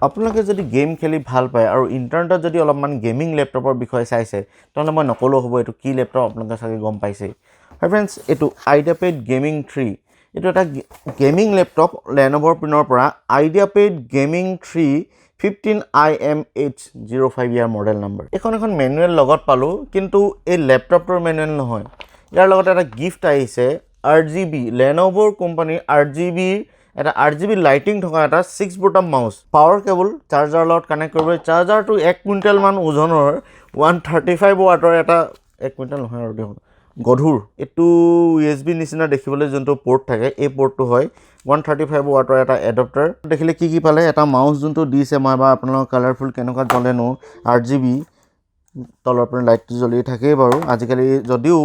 আপোনালোকে যদি গেম খেলি ভাল পায় আৰু ইণ্টাৰনেটত যদি অলপমান গেমিং লেপটপৰ বিষয়ে চাইছে তেতিয়াহ'লে মই নকলেও হ'ব এইটো কি লেপটপ আপোনালোকে চাগে গম পাইছেই ফ্ৰেণ্ডছ এইটো IdeaPad Gaming 3 এইটো এটা গেমিং লেপটপ Lenovoৰ পিনৰ পৰা IdeaPad Gaming 3 15IMH05 ইয়াৰ মডেল নম্বৰ এখন মেনুৱেল লগত পালোঁ কিন্তু এই লেপটপটোৰ মেনুৱেল নহয় ইয়াৰ লগতে এটা গিফ্ট আহিছে RGB Lenovoৰ কোম্পানীৰ RGB এটা RGB লাইটিং থকা এটা 6 বুটাম মাউস পাৱাৰ কেবল চাৰ্জাৰ লগত কানেক্ট কৰিব চাৰ্জাৰটো 1 কুইণ্টেল মান ওজনৰ 135 ওৱাটৰ এটা 1 কুইণ্টেল নহয় আৰু দেখোন গধুৰ এটো USB নিচিনা দেখিবলৈ যোনটো পোৰ্ট থাকে এই পোৰ্টটো হয় 135 ওৱাটৰ এটা এডাপ্টাৰ দেখিলে কি পালে এটা মাউস যোনটো দিছে মই বা আপোনালোকৰ কালাৰফুল কেনেকুৱা জ্বলেনো RGB তলৰ পৰা লাইটটো জ্বলি থাকেই বাৰু আজিকালি যদিও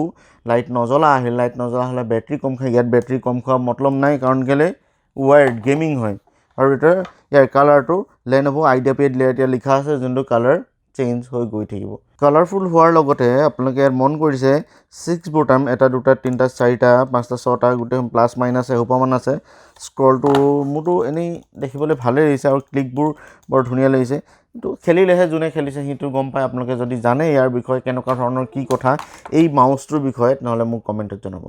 লাইট নজ্বলা আহিল লাইট নজ্বলা হলে বেটাৰী কম খায় ইয়াত বেটাৰী কম খোৱা মতলব নাই কাৰণ কেলে ওয়াইড গেমিং হয় আৰু এটা ইয়াৰ কালাৰটো Lenovo IdeaPad এতিয়া লিখা আছে যোনটো কালাৰ চেঞ্জ হৈ গৈ থাকিব কালাৰফুল হোৱাৰ লগতে আপোনালোকে মন কৰিছে 6 বুটাম এটা দুটা তিনটা চাৰিটা পাঁচটা ছটা গোটেই প্লাস মাইনাস এহোপামান আছে স্ক্ৰলটো মোটো এনেই দেখিবলৈ ভালে লাগিছে আৰু ক্লিকবোৰ বৰ ধুনীয়া লাগিছে কিন্তু খেলিলেহে যোনে খেলিছে হিটো গম পায় আপোনালোকে যদি জানে ইয়াৰ বিষয়ে কেনেকুৱা ধৰণৰ কি কথা এই মাউসটোৰ বিষয়ে নহলে মোক কমেন্টত জনাব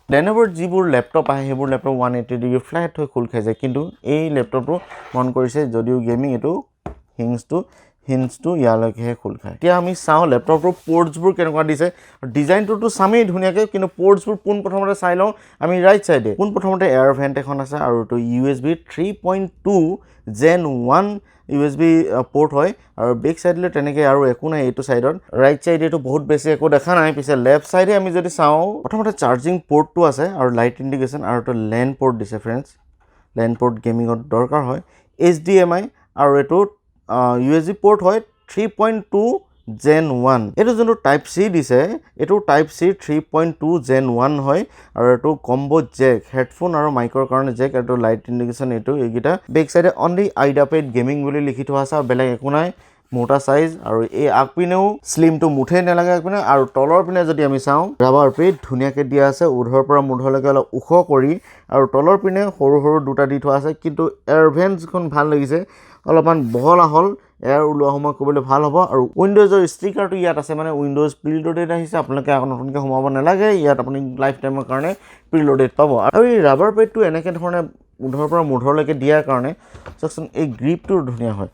Lenovoৰ যিবোৰ লেপটপ আহে সেইবোৰ লেপটপ 180 ডিগ্ৰী ফ্ল্যাট হৈ খোল খাই যায় কিন্তু এই লেপটপটো মন কৰিছে যদিও গেমিং এটো হিঞ্জটো ইয়ালৈকেহে খোল খায় এতিয়া আমি চাওঁ লেপটপৰ পোৰ্টছবোৰ কেনেকুৱা দিছে ডিজাইনটো সামেই ধুনীয়াকৈ কিন্তু পোৰ্টছবোৰ পোন প্ৰথমতে চাই লওঁ আমি ৰাইট সাইডে পোন প্ৰথমতে এয়াৰ ভেন্ট এখন আছে আৰু তো USB 3.2 Gen 1 USB পোৰ্ট হয় আৰু বেক সাইডলে তেনেকৈ আৰু একো নাই এইটো সাইডত ৰাইট সাইডে তো বহুত বেছি একো দেখা নাই পিছে লেফট সাইডে আমি যদি চাওঁ প্ৰথমতে চাৰ্জিং পোৰ্টটো আছে আৰু লাইট ইন্ডিকেশন আৰু তো ল্যান পোৰ্ট দিছে फ्रेंड्स ল্যান পোৰ্ট গেমিংত দৰকাৰ হয় HDMI আৰু এটো USB পোৰ্ট হয় 3.2 Gen 1 এটো যোনটো টাইপ C দিছে এটো টাইপ C 3.2 Gen 1 হয় আৰু এটো কম্বো জেক হেডফোন আৰু মাইকৰ কাৰণে জেক আৰু লাইট ইন্ডিকেশন এটো এইগিটা বেক সাইডে অনলি IdeaPad Gaming বুলি লিখি থোৱা আছে বেলেগ একো নাই মোটা সাইজ আৰু এই আগপিনেও স্লিম টু মুঠে নালাগে আগপিনে আৰু তলৰ পিনে যদি আমি চাওঁ ৰাবাৰ পেড ধুনীয়াকৈ দিয়া আছে উধৰ পৰা মুধলৈকে অলপ উখ কৰি আৰু তলৰ পিনে সৰু সৰু দুটা দি থোৱা আছে কিন্তু এয়াৰ ভেন্টছখন ভাল লাগিছে অলপমান বহল আহল এয়াৰ উলোৱা সময় কৰিবলৈ ভাল হ'ব আৰু উইন্ডোজৰ ষ্টিকাৰটো ইয়াত আছে মানে উইন্ডোজ প্ৰিলোডেড আহিছে আপোনালোকে নতুনকৈ সোমাব নালাগে ইয়াত আপুনি লাইফ টাইমৰ কাৰণে প্ৰিলোডেড পাব আৰু এই ৰাবাৰ পেডটো এনেকৈ ধৰণে উধৰ পৰা মুধলৈকে দিয়াৰ কাৰণে চাওকচোন এই গ্ৰিপটো ধুনীয়া হয়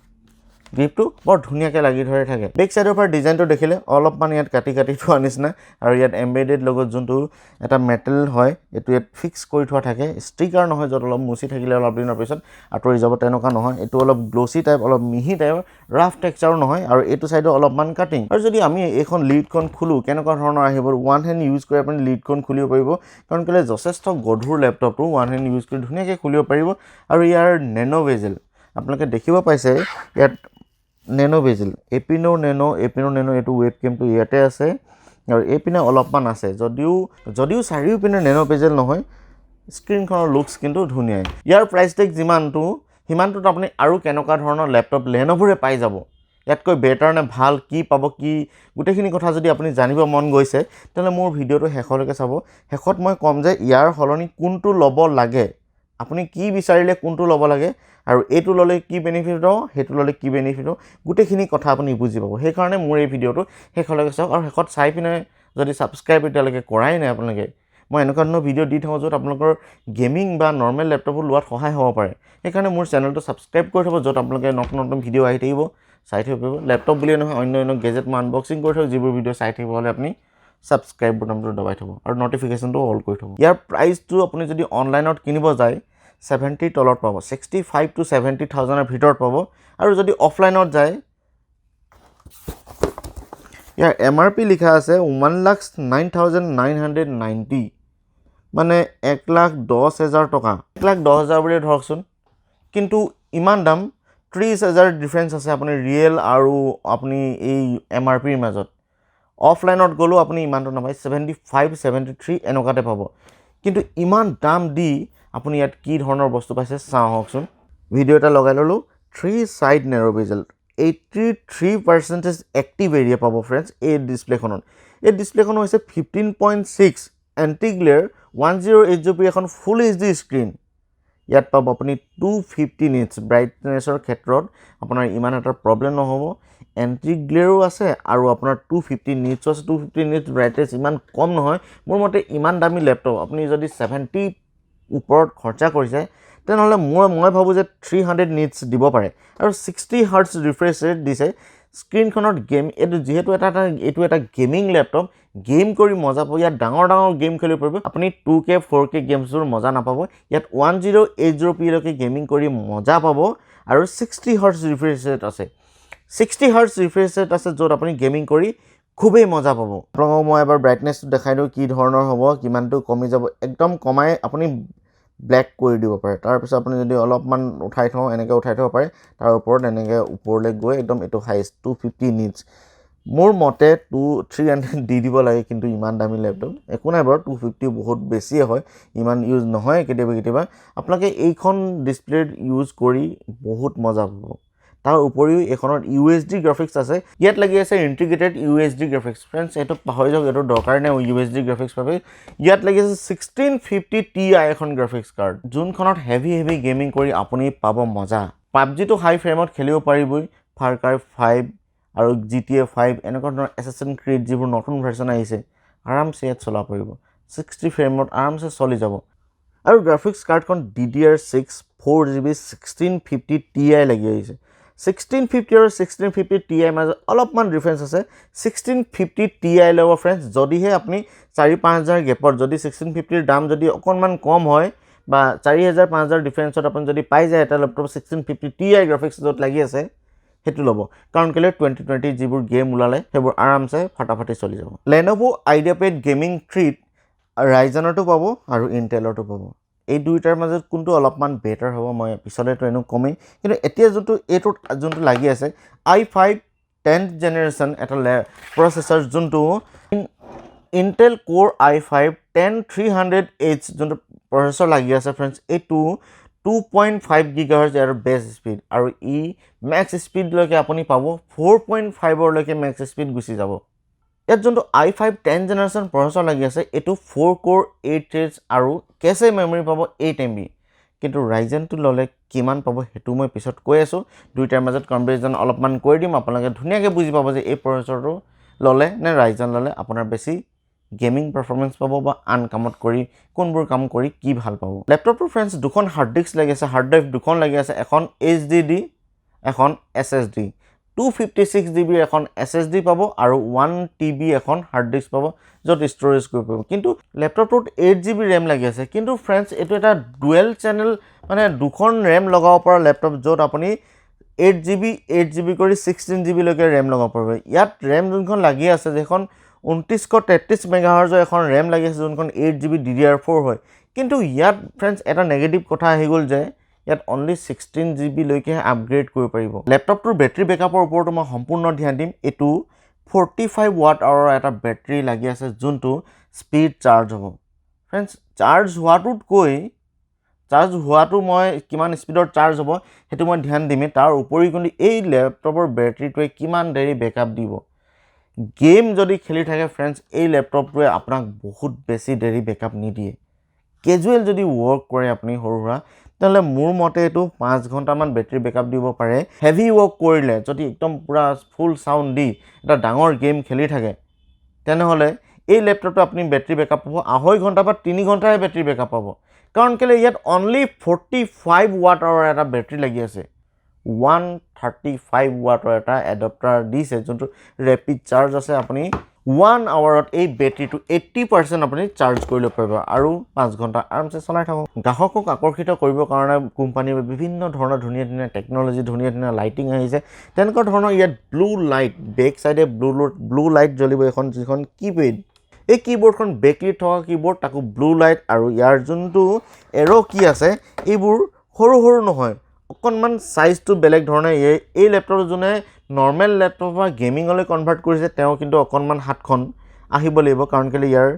গ্ৰিপটো বৰ ধুনীয়াকৈ লাগি ধৰে থাকে বেক সাইডৰ পৰা ডিজাইনটো দেখিলে অলপমান ইয়াত কাটি থোৱা নিচিনা আৰু ইয়াত এমবেডেড লগত যোনটো এটা মেটেল হয় এটো ইয়াত ফিক্স কৰি থোৱা থাকে ষ্টিকাৰ নহয় যত অলপ মুছি থাকিলে অলপ দিনৰ পিছত আঁতৰি যাব তেনেকুৱা নহয় এটো অলপ গ্লসি টাইপ অলপ মিহি টাইপ ৰাফ টেক্সচাৰ নহয় আৰু এটো সাইডে অলপমান কাটিং আৰু যদি আমি এইখন লিডখন খুলো কেনেকুৱা ধৰণৰ আহিব ওৱান হেণ্ড ইউজ কৰি আপুনি লিডখন খুলিব পাৰিব কাৰণ কেলে যথেষ্ট গধুৰ লেপটপটো ওৱান হেণ্ড ইউজ কৰি ধুনীয়াকৈ খুলিব পাৰিব আৰু ইয়াৰ নেনো বেজেল আপোনালোকে দেখিব পাইছে ইয়াত নেনো বেজেল এপিনো নেনো এটো ৱেবকেমটো ইয়াতে আছে আৰু এপিনে অলপমান আছে যদিও চাৰিও পিনে নেনো বেজেল নহয় স্ক্ৰিনখনৰ লুকস কিন্তু ধুনীয়া ইয়াৰ প্ৰাইস টেগ সিমানটোত আপুনি আৰু কেনেকুৱা ধৰণৰ লেপটপ Lenovoৰে পাই যাব ইয়াতকৈ বেটাৰ নে ভাল কি পাব কি গুটেখিনি কথা যদি আপুনি জানিব মন গৈছে তেনে মোৰ ভিডিওটো শেষলৈকে চাব শেষত মই কম যে ইয়াৰ হলনি কোনটো লব লাগে আপুনি কি বিচাৰিলে কোনটো লব লাগে আৰু এটো ললে কি বেনিফিট হ'ব হেতু ললে কি বেনিফিট হ'ব গুটেখিনি কথা আপুনি বুজি পাব সেই কাৰণে মোৰ এই ভিডিওটো শেষলৈকে চাওক আৰু শেষত চাই পিনে যদি সাবস্ক্ৰাইব এতিয়ালৈকে কৰাই নাই আপোনালোকে মই এনেকুৱা ধৰণৰ ভিডিও দি থাকো যত আপোনালোকৰ গেমিং বা নৰ্মেল লেপটপ লোৱাত সহায় হ'ব পাৰে সেই কাৰণে মোৰ চেনেলটো সাবস্ক্ৰাইব কৰি থব যত আপোনালোকে নতুন ভিডিও আহি থাকিব চাই থাকিব লেপটপ বুলি নহয় অন্য গেজেট মই আনবক্সিং কৰি থব যিবোৰ ভিডিও চাই থাকিব হলে আপুনি সাবস্ক্ৰাইব বুটামটো দবাই থব আৰু নটিফিকেশনটো অল কৰি থব ইয়াৰ প্ৰাইসটো আপুনি যদি অনলাইনত কিনিব যায় 70 তলত পাব 65 to 70,000 এৰ ভিতৰত পাব আৰু যদি অফলাইনত যায় ইয়াৰ MRP লিখা আছে 1,09,990 মানে 1,10,000 টকা 1,10,000 বুলি ধৰকচোন কিন্তু ইমান দাম 30,000 ডিফাৰেন্স আছে আপুনি ৰিয়েল আৰু আপুনি এই MRP ৰ মাজত অফলাইনত গলো আপুনি ইমানটো নাপায় 75 73 এনেকুৱাতে পাব কিন্তু ইমান দাম দি আপুনি ইয়াত কি ধৰণৰ বস্তু পাইছে চাওকচোন ভিডিও এটা লগাই ললো 3 সাইড নেৰো বেজেল 83% এক্টিভ এৰিয়া পাব फ्रेंड्स এই ডিসপ্লেখন হৈছে 15.6 এন্টি গ্লেয়াৰ 1080p এখন ফুল HD স্ক্ৰিন ইয়াত পাব আপুনি 250 নিটছ ব্ৰাইটনেছৰ ক্ষেত্ৰত আপোনাৰ ইমান এটা প্ৰব্লেম নহ'ব এণ্টি গ্লেৰো আছে আৰু আপোনাৰ 250 নিটছ আছে 250 নিটছ ব্ৰাইটনেছ ইমান কম নহয় মোৰ মতে ইমান দামী লেপটপ আপুনি যদি 70 ওপৰত খৰচা কৰিছে তেনেহ'লে মই ভাবোঁ যে 300 নিটছ দিব পাৰে আৰু 60 হাৰ্টছ ৰিফ্ৰেছ ৰেট দিছে স্ক্ৰীনখনত গেম এইটো যিহেতু এইটো এটা গেমিং লেপটপ গেম কৰি মজা পাব ইয়াত ডাঙৰ গেম খেলিব পাৰিব আপুনি 2K 4K গেমছবোৰ মজা নাপাব ইয়াত 1080p লৈকে গেমিং কৰি মজা পাব আৰু 60 হাৰ্টছ ৰিফ্ৰেছ ৰেট আছে 60 হাৰ্টছ ৰিফ্ৰেছ ৰেট আছে য'ত আপুনি গেমিং কৰি খুবেই মজা পাব আপোনালোকক মই এবাৰ ব্ৰাইটনেছটো দেখাই দিওঁ কি ধৰণৰ হ'ব কিমানটো কমি যাব একদম কমাই আপুনি ব্লেক কৰি দিব পাৰে তাৰপিছত আপুনি যদি অলপমান উঠাই থ'ব পাৰে তাৰ ওপৰত এনেকৈ ওপৰলৈ গৈ একদম এইটো হাইষ্ট 250 নিটছ মোৰ মতে 300 দি দিব লাগে কিন্তু ইমান দামী লেপটপ একো নাই বাৰু 250 বহুত বেছিয়ে হয় ইমান ইউজ নহয় কেতিয়াবা আপোনালোকে এইখন ডিছপ্লেত ইউজ কৰি বহুত মজা পাব তাৰ উপৰিও এখনত USD গ্ৰাফিক্স আছে ইয়াত লাগি আছে ইন্টিগ্ৰেটেড USD গ্ৰাফিক্স ফ্ৰেণ্ডছ এইটো পাহৰি যাওক এইটো দৰকাৰ নাই USD গ্ৰাফিক্স পাবে ইয়াত লাগি আছে 1650ti এখন গ্ৰাফিক্স কাৰ্ড যোনখনত হেভি গেমিং কৰি আপুনি পাব মজা পাবজিটো হাই ফ্ৰেমত খেলিব পাৰিবই ফাৰ ক্ৰাই 5 আৰু GTA 5 এনেকুৱা ধৰণৰ এছাচিন ক্ৰিড যিবোৰ নতুন ভাৰ্চন আহিছে আৰামছে ইয়াত চলাব পাৰিব 60 ফ্ৰেমত আৰামছে চলি যাব আৰু গ্ৰাফিক্স কাৰ্ডখন DDR6 4GB 1650ti লাগি আহিছে 1650 আৰু 1650ti মাজত অলপমান ডিফাৰেন্স আছে 1650ti ল'ব ফ্ৰেণ্ডছ যদিহে আপুনি 4-5000 গেপত যদি 1650ৰ দাম যদি অকণমান কম হয় বা 4000-5000 ডিফাৰেন্সত আপুনি যদি পাই যায় এটা লেপটপ 1650ti গ্ৰাফিক্স য'ত লাগি আছে হেতু ল'ব কাৰণ কেলে 2020 যিবোৰ গেম ওলালে সেইবোৰ আৰামছে ফটাফটি চলি যাব Lenovo IdeaPad Gaming 3 ৰাইজনৰটো পাব আৰু ইন্টেলৰটো পাব এই দুইটাৰ মাজত কোনটো অলপমান বেটাৰ হ'ব মই পিছলেতো এনো কমেই কিন্তু এতিয়া যোনটো লাগি আছে i5 10th জেনেৰেশ্যন এটা প্ৰচেছৰ যোনটো Intel Core i5 10300H যোনটো প্ৰচেছৰ লাগি আছে ফ্ৰেণ্ডছ এইটো 2.5 GHz ইয়াৰ বেছ স্পীড আৰু ই মেক্স স্পীড লৈকে আপুনি পাব 4.5 লৈকে মেক্স স্পীড গুচি যাব ইয়াত যোনটো i5 10th জেনেৰেশ্যন প্ৰচেছৰ লাগি আছে এইটো 4 কোৰ 8 থ্ৰেডছ আৰু কেছে মেমৰি পাব 8 MB কিন্তু ৰাইজেনটো ল'লে কিমান পাব হেতু মই পিছত কৈ আছো দুইটাৰ মাজত কম্পেৰিজন অলপমান কৰি দিম আপোনালোকে ধুনীয়াকৈ বুজি পাব যে এই প্ৰচেছৰটো ল'লে নে ৰাইজন ল'লে আপোনাৰ বেছি গেমিং পাৰফৰমেন্স পাব বা আন কামত কৰি কোনবোৰ কাম কৰি কি ভাল পাব লেপটপৰ ফ্ৰেণ্ডছ দুখন হাৰ্ড ডিস্ক লাগি আছে হাৰ্ড ড্ৰাইভ দুখন লাগি আছে এখন HDD এখন SSD 256GB এখন SSD পাব আৰু 1TB এখন হাৰ্ড ডিস্ক পাব য'ত ষ্ট'ৰেজ কৰিব পাৰিব কিন্তু লেপটপটোত 8GB RAM লাগি আছে কিন্তু ফ্ৰেণ্ডছ এইটো এটা ডুৱেল চেনেল মানে দুখন RAM লগাব পৰা লেপটপ য'ত আপুনি 8GB কৰি 16GB লৈকে RAM লগাব পাৰিব ইয়াত RAM যোনখন লাগি আছে যেখন 2933 MHz এখন RAM লাগি আছে যোনখন 8GB DDR4 হয় কিন্তু ইয়াত ফ্ৰেণ্ডছ এটা নেগেটিভ কথা আহি গ'ল যে ইয়াত অনলি 16GB লৈকে আপগ্ৰেড কৰিব পাৰিব লেপটপটোৰ বেটাৰী বেকআপৰ ওপৰতো মই সম্পূৰ্ণ ধ্যান দিম এইটো 45 watt hour এটা বেটাৰী লাগি আছে যোনটো স্পীড চাৰ্জ হ'ব ফ্ৰেণ্ডছ চাৰ্জ হোৱাটো মই কিমান স্পীডত চাৰ্জ হ'ব হেতু মই ধ্যান দিম তাৰ উপৰি কিন্তু এই লেপটপৰ বেটাৰীটোৱে কিমান দেৰি বেকআপ দিব গেম যদি খেলি থাকে ফ্ৰেণ্ডছ এই লেপটপটোৱে আপোনাক বহুত বেছি দেৰি বেকআপ নিদিয়ে কেজুৱেল যদি ৱৰ্ক কৰে আপুনি সৰুৰা তেলে মোৰ মতে এইটো 5 ঘণ্টামান বেটাৰী বেকআপ দিব পাৰে হেভি ৱৰ্ক কৰিলে যদি একদম পুৰা ফুল সাউন্ড দি এটা ডাঙৰ গেম খেলি থাকে তেনেহলে এই লেপটপটো আপুনি বেটাৰী বেকআপ পাব 2.5 ঘণ্টা বা 3 ঘণ্টাহে বেটাৰী বেকআপ পাব কাৰণ কেলে ইয়াত অনলি 45 watt hour এটা বেটাৰী লাগি আছে 135 watt এটা এডাপ্টাৰ দিছে যোনটো ৰেপিড চাৰ্জ আছে আপুনি 1 আৱাৰত এই বেটাৰীটো 80% আপুনি চাৰ্জ কৰি ল'ব পাৰিব আৰু 5 ঘণ্টা আৰামছে চলাই থাকক গ্ৰাহকক আকৰ্ষিত কৰিবৰ কাৰণে কোম্পানীৰ বিভিন্ন ধৰণৰ ধুনীয়া টেকনলজি ধুনীয়া লাইটিং আহিছে তেনেকুৱা ধৰণৰ ইয়াত ব্লু লাইট বেক সাইডে ব্লু লাইট জ্বলিব এখন যিখন কিবোৰ্ড এই কিবোৰ্ডখন বেকলিট থকা কিবোৰ্ড তাকো ব্লু লাইট আৰু ইয়াৰ যোনটো এৰো কি আছে এইবোৰ সৰু নহয় অকণমান সাইজটো বেলেগ ধৰণে এই লেপটপ যোনে নৰ্মেল লেপটপ বা গেমিংলৈ কনভাৰ্ট কৰিছে তেওঁ কিন্তু অকণমান হাতখন আহিব লাগিব কাৰণ কেলে ইয়াৰ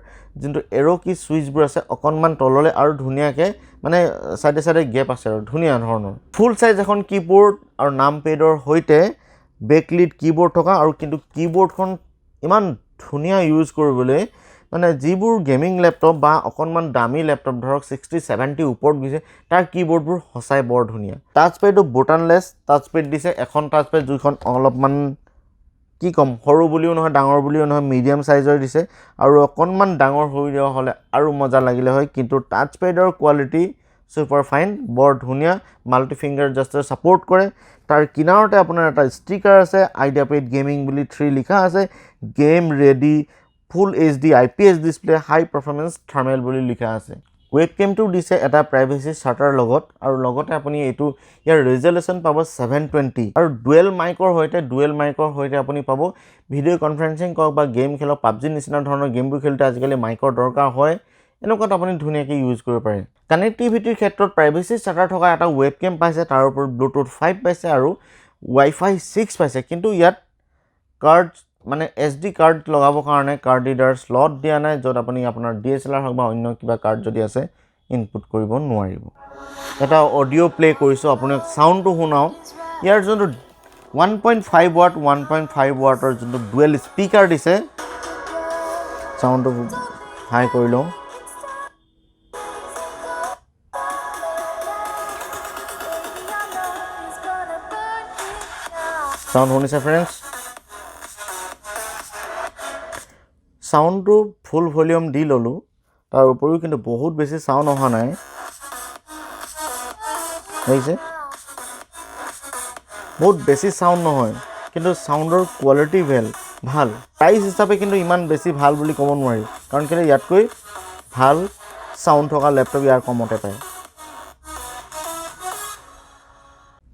যোনটো এৰো কি সুইচবোৰ আছে অকণমান তললৈ আৰু ধুনীয়াকৈ মানে সাইডে গেপ আছে আৰু ধুনীয়া ধৰণৰ ফুল সাইজ এখন কিবোৰ্ড আৰু নাম পেডৰ সৈতে বেকলিট কিবোৰ্ড থকা আৰু কিন্তু কিবোৰ্ডখন ইমান ধুনীয়া ইউজ কৰিবলৈ মানে যিবোৰ গেমিং ল্যাপটপ বা অকনমান দামী ল্যাপটপ ধৰক 60-70 ওপৰত গৈছে তাৰ কিবোৰ্ডবোৰ সঁচাই বৰ ধুনীয়া টাচপেডটো বুটানলেছ টাচপেড দিছে এখন টাচপেড যিখন অলপমান কি কম সৰু বুলিও নহয় ডাঙৰ বুলিও নহয় মিডিয়াম সাইজৰ দিছে আৰু অকনমান ডাঙৰ হৈ দিয়া হলে আৰু মজা লাগিলে হয় কিন্তু টাচপেডৰ কোৱালিটি সুপাৰ ফাইন বৰ ধুনীয়া মাল্টি ফিংগাৰ জেস্টাৰ সাপোৰ্ট কৰে তাৰ কিনাৰতে আপোনাৰ এটা ষ্টিকাৰ আছে IdeaPad Gaming বুলি 3 লিখা আছে গেম ৰেডি ফুল HD IPS ডিসপ্লে হাই পাৰফৰম্যান্স থাৰ্মেল বুলি লিখা আছে ৱেবকেমটো দিছে এটা প্ৰাইভেচি শাটাৰ লগত আৰু লগতে আপুনি এটো ইয়াৰ ৰেজোলিউশন পাব 720 আৰু ডুৱেল মাইকৰ হৈতে আপুনি পাব ভিডিও কনফাৰেন্সিং কৰক বা গেম খেলক PUBG নিচিনা ধৰণৰ গেমবোৰ খেলতে আজিকালি মাইকৰ দৰকাৰ হয় এনেকুৱা আপুনি ধুনীয়াকৈ ইউজ কৰিব পাৰে কানেক্টিভিটিৰ ক্ষেত্ৰত প্ৰাইভেচি শাটাৰ থকা এটা ৱেবকেম পাইছে তাৰ ওপৰত ব্লুটুথ 5 পাইছে আৰু ৱাইফাই 6 পাইছে কিন্তু ইয়াত কাৰ্ড মানে SD কাৰ্ড লগাবৰ কাৰণে কাৰ্ড ৰিডাৰ স্লট দিয়া নাই যত আপুনি আপোনাৰ DSLR হক বা অন্য কিবা কাৰ্ড যদি আছে ইনপুট কৰিব নোৱাৰিব এটা অডিও প্লে কৰিছো আপোনাক সাউন্ডটো শুনাও ইয়াৰ যোনটো 1.5 ওয়াট 1.5 ওয়াটৰ যোনটো ডুৱেল স্পিকাৰ দিছে সাউন্ডটো হাই কৰি লওঁ সাউন্ড শুনিছে फ्रेंड्स সাউন্ডটো ফুল ভলিউম দি ললো তাৰ উপৰিও কিন্তু বহুত বেছি সাউন্ড অহা নাই হৈছে বহুত বেছি সাউন্ড নহয় কিন্তু সাউন্ডৰ কোৱালিটি ভাল প্ৰাইস হিচাপে কিন্তু ইমান বেছি ভাল বুলি ক'ব নোৱাৰি কাৰণ কেলে ইয়াতকৈ ভাল সাউন্ড থকা ল্যাপটপ ইয়াৰ কমতে পায়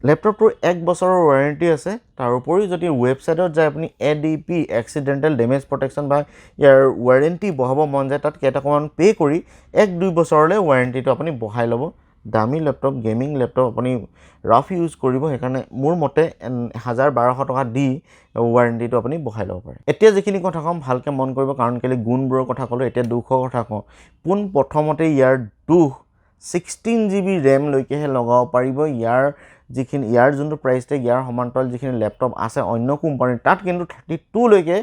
ল্যাপটপটোৰ 1 বছৰৰ ওয়াৰেন্টি আছে তাৰ উপৰি যদি ওয়েবসাইটত যায় আপুনি ADP এক্সিডেন্টাল ড্যামেজ প্ৰটেকচন বা ইয়াৰ ওয়াৰেন্টি বহাব মন যায় তাত কেটাকমান পে কৰি 1-2 বছৰলৈ ওয়াৰেন্টিটো আপুনি বহাই ল'ব দামী ল্যাপটপ গেমিং ল্যাপটপ আপুনি ৰাফ ইউজ কৰিব হেকাৰণে মোৰ মতে 1200 টকা দি ওয়াৰেন্টিটো আপুনি বহাই ল'ব পাৰে এতিয়া যিখিনি কথা কম ভালকে মন কৰিব কাৰণ কেলে গুণবোৰৰ কথা ক'লো এতিয়া দুখৰ কথা কওঁ পোন প্ৰথমতে ইয়াৰ 16GB RAM লৈকেহে লগাব পাৰিব যিখিনি ইয়াৰ যোনটো প্ৰাইস তে ইয়াৰ সমান্তৰাল যিখিনি ল্যাপটপ আছে অন্য কোম্পানীৰ তাত কিন্তু 32 লৈকে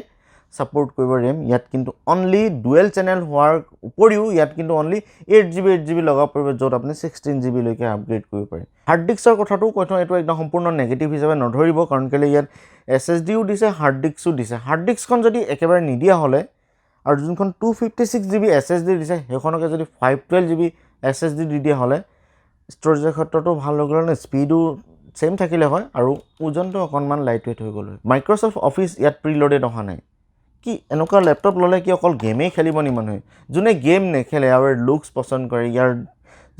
সাপোৰ্ট কৰিব RAM ইয়াত কিন্তু অনলি ডুৱেল চেনেল হোৱাৰ উপৰিও ইয়াত কিন্তু অনলি 8GB লগাব পাৰিব যত আপুনি 16GB লৈকে আপগ্ৰেড কৰিব পাৰে হাৰ্ড ডিস্কৰ কথাটো কৈছো এটো একদম সম্পূৰ্ণ নেগেটিভ হিচাপে নধৰিব কাৰণ কেলে ইয়াত SSDও দিছে হাৰ্ড ডিস্কখন যদি একেবাৰে নিদিয়া হলে আৰু যোনখন 256GB SSD দিছে হেখনকে যদি 512GB SSD দি দিয়া হলে ষ্টৰেজৰ ক্ষেত্ৰটো ভাল হৈ গ'ল স্পীডো সেম থাকিলে হয় আৰু ওজনটো অকনমান লাইট ৱেট হৈ গ'ল মাইক্ৰসফট অফিস ইয়াত প্ৰিলোডেড অহা নাই কি এনেকুৱা ল্যাপটপ ললে কি অকল গেমে খেলিব নি মানুহে যোনে গেম নেখেলে আৰু লুকস পছন্দ কৰে ইয়াৰ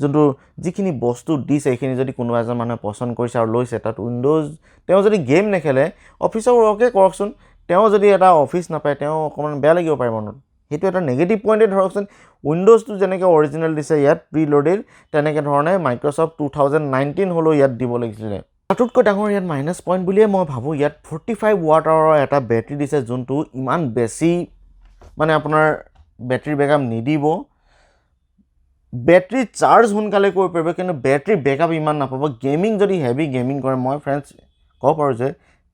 যোনটো যিখিনি বস্তু দিছে এইখিনি যদি কোনোবা এজন মানুহে পছন্দ কৰিছে আৰু লৈছে তাত উইন্ডোজ তেওঁ যদি গেম নেখেলে অফিসৰ ওকে কৰকচোন তেওঁ যদি এটা অফিস নাপায় তেওঁ অকমান বেয়া লাগিব পাৰে মনত হেতু এটা নেগেটিভ পইণ্টে ধৰকচোন উইন্ডোজটো যেনেকৈ অৰিজিনাল দিছে ইয়াত প্ৰিলোডেড তেনেকৈ ধৰণে মাইক্ৰসফট 2019 হলো ইয়াত দিব লাগিছিল আটুতকৈ ডাঙৰ ইয়াত মাইনাস পইণ্ট বুলিয়ে মই ভাবো ইয়াত 45 ওয়াট আৱাৰৰ এটা বেটাৰী দিছে যোনটো ইমান বেছি মানে আপোনাৰ বেটাৰী বেকআপ নিদিব বেটাৰী চাৰ্জ সোনকালে কৰিব পাৰিব কিন্তু বেটাৰী বেকআপ ইমান নাপাব গেমিং যদি হেভি গেমিং কৰে মই फ्रेंड्स কব পাৰো যে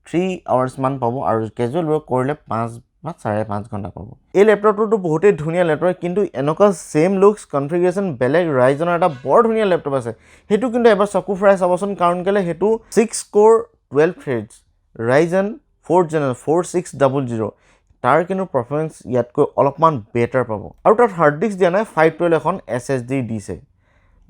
3 আৱাৰ্স মান পাব আৰু ক্যাজুৱেল ৱৰ্ক কৰিলে 5 বা 5.5 ঘণ্টা পাব এই ল্যাপটপটো বহুতেই ধুনীয়া ল্যাপটপ কিন্তু এনেকুৱা সেম লুকস কনফিগাৰেশন বেলেগ ৰাইজনৰ এটা বৰ ধুনীয়া ল্যাপটপ আছে হেতু কিন্তু এবাৰ চকু ফ্ৰাই চাবচোন কাৰণ কেলে হেতু 6 কোৰ 12 থ্ৰেডছ ryzen 4th gen 4600 তাৰ কিন্তু পাৰফৰম্যান্স ইয়াতকৈ অলপমান বেটাৰ পাব আৰু তাত হাৰ্ড ডিস্ক দিয়া নাই 512 এখন SSD দিছে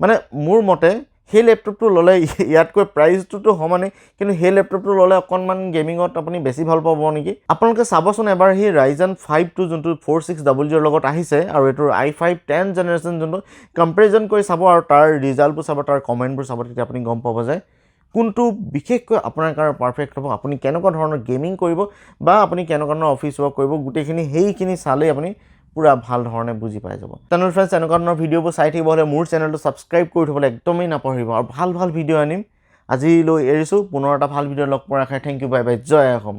মানে মোৰ মতে হে ল্যাপটপটো ললে ইয়াতকৈ প্ৰাইসটো সমানে কিন্তু হে ল্যাপটপটো ললে অকনমান গেমিংত আপুনি বেছি ভাল পাব নেকি আপোনালোকে চাবচোন এবাৰ হি ryzen 5 টো যোনটো 4600 লগত আহিছে আৰু এটোৰ i5 10th জেনাৰেশন যোনটো কম্পাৰিজন কৰি চাব আৰু তাৰ ৰিজাল্টবোৰ চাব তাৰ কমেন্টবোৰ চাব তেতিয়া আপুনি গম পাব যে কোনটো বিশেষকৈ আপোনাৰ কাৰণে পাৰফেক্ট হ'ব আপুনি কেনেকুৱা ধৰণৰ গেমিং কৰিব বা আপুনি কেনেকুৱা ধৰণৰ অফিস ওয়াৰ্ক কৰিব গুটেখিনি হেইখিনি চালে আপুনি পুৰা ভাল ধৰণে বুজি পাই যাব তেনল फ्रेंड्स এনেকুৱা ধৰণৰ ভিডিঅবোৰ চাই থাকিব হলে মোৰ চেনেলটো সাবস্ক্ৰাইব কৰি থবলৈ একদমই নাপাহৰিব আৰু ভাল ভিডিঅ আনিম আজি লৈ এৰিছো পুনৰ এটা ভাল ভিডিঅ লগ পোৱাৰ আশাৰে থ্যাংক ইউ বাই বাই জয় অসম